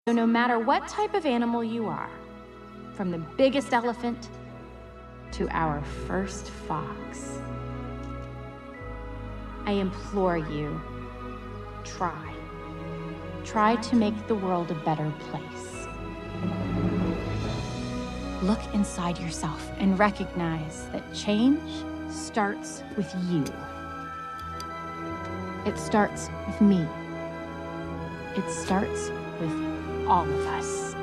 So no matter what type of animal you are, from the biggest elephant to our first fox, I implore you, try. Try to make the world a better place. Look inside yourself and recognize that change starts with you. It starts with me. It starts with all of us.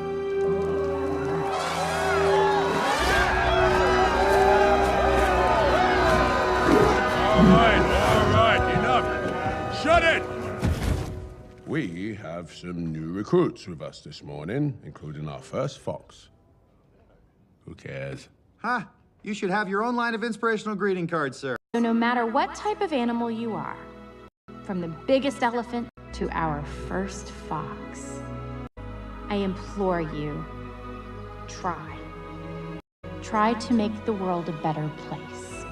All right, enough. Shut it! We have some new recruits with us this morning, including our first fox. Who cares? Huh? You should have your own line of inspirational greeting cards, sir. So no matter what type of animal you are, from the biggest elephant to our first fox, I implore you, try. Try to make the world a better place.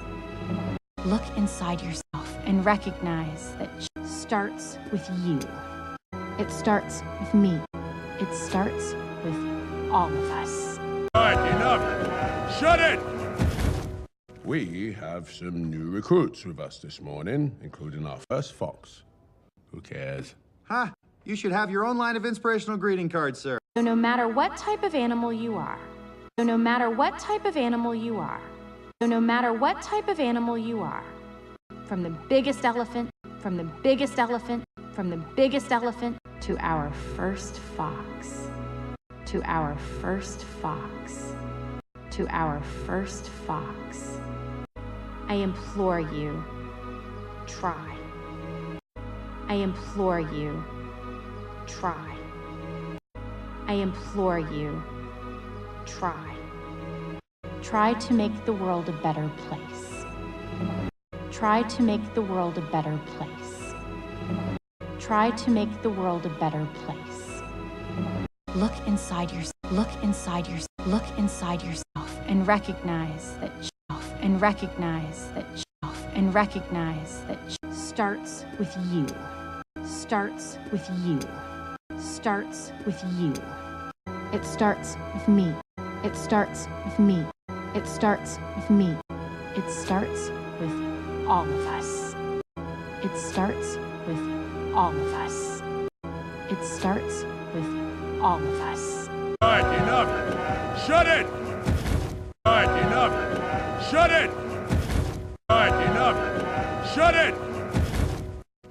Look inside yourself and recognize that starts with you. It starts with me. It starts with all of us. All right, enough. Shut it! We have some new recruits with us this morning, including our first fox. Who cares? Huh? You should have your own line of inspirational greeting cards, sir. So no matter what type of animal you are, so no matter what type of animal you are, so no matter what type of animal you are, from the biggest elephant, from the biggest elephant, from the biggest elephant to our first fox, to our first fox, to our first fox, I implore you, try. I implore you, try. I implore you, try. Try to make the world a better place. Try to make the world a better place. Try to make the world a better place. Look inside yourself. Look inside yourself. Look inside yourself and recognize that and recognize that and recognize that starts with you. Starts with you. Starts with you. It starts with me. It starts with me. It starts with me. It starts with all of us. It starts with all of us. It starts with all of us. All right, enough. Shut it! All right, enough. Shut it! All right, enough. Shut it!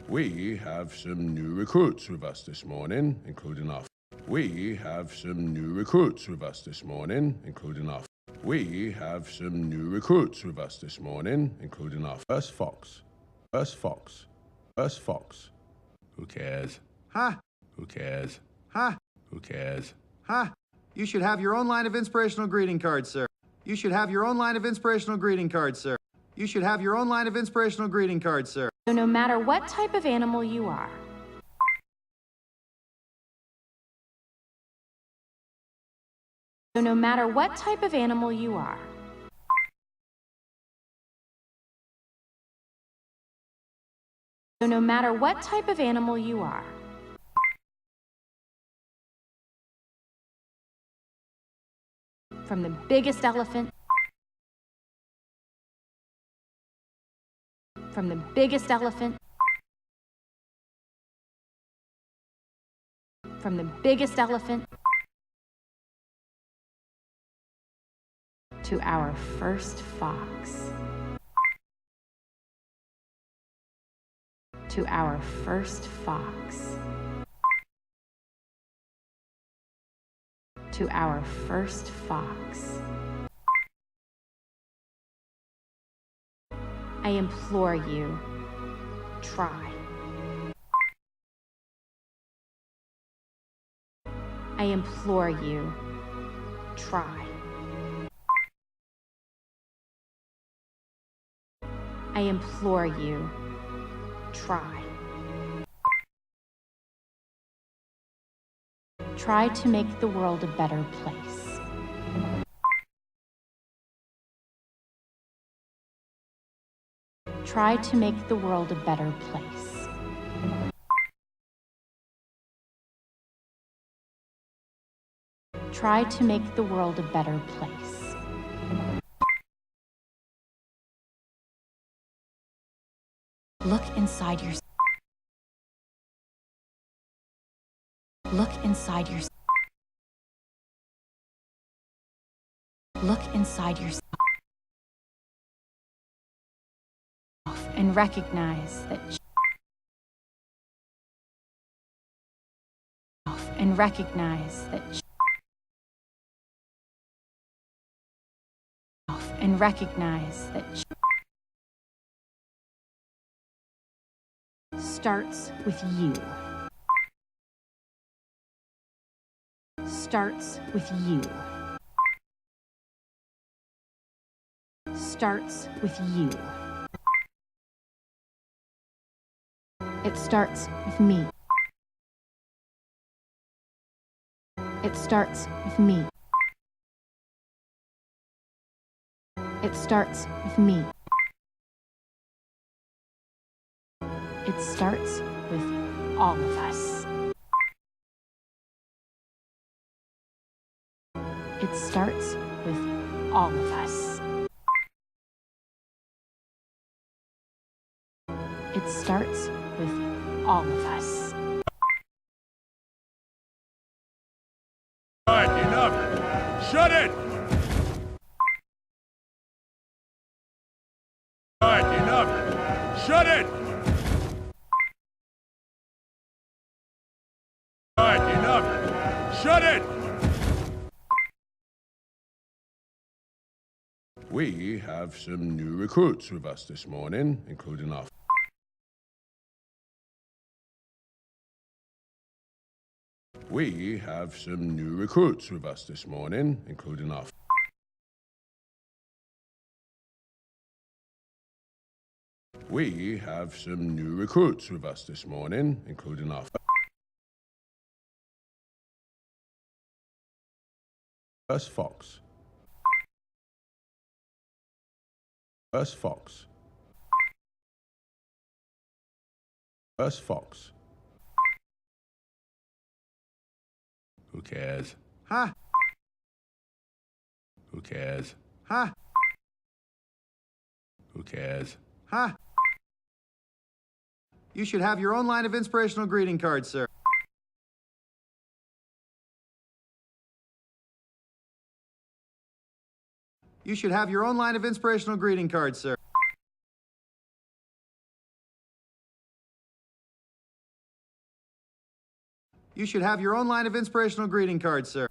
We have some new recruits with us this morning, including our... We have some new recruits with us this morning, including our... We have some new recruits with us this morning, including our first fox. First fox. First fox. Who cares? Huh? Who cares? Huh? Who cares? Huh? You should have your own line of inspirational greeting cards, sir. You should have your own line of inspirational greeting cards, sir. You should have your own line of inspirational greeting cards, sir. So no matter what type of animal you are, so no matter what type of animal you are, so no matter what type of animal you are, from the biggest elephant, from the biggest elephant, from the biggest elephant to our first fox, to our first fox, to our first fox, I implore you, try. I implore you, try. I implore you, try. Try to make the world a better place. Try to make the world a better place. try to make the world a better place. Look inside yourself. Look inside yourself. Look inside yourself and recognize that and recognize that and recognize that starts with you. Starts with you. Starts with you. It starts with me. It starts with me. It starts with me. It starts with all of us. It starts with all of us. It starts with all of us. All right, enough. Shut it! All right, enough. Shut it! All right, enough. Shut it! We have some new recruits with us this morning, including our... We have some new recruits with us this morning, including our... We have some new recruits with us this morning, including our... First Fox. First Fox. First Fox. Who cares? Huh? Who cares? Huh? Who cares? Huh? You should have your own line of inspirational greeting cards, sir. You should have your own line of inspirational greeting cards, sir. You should have your own line of inspirational greeting cards, sir.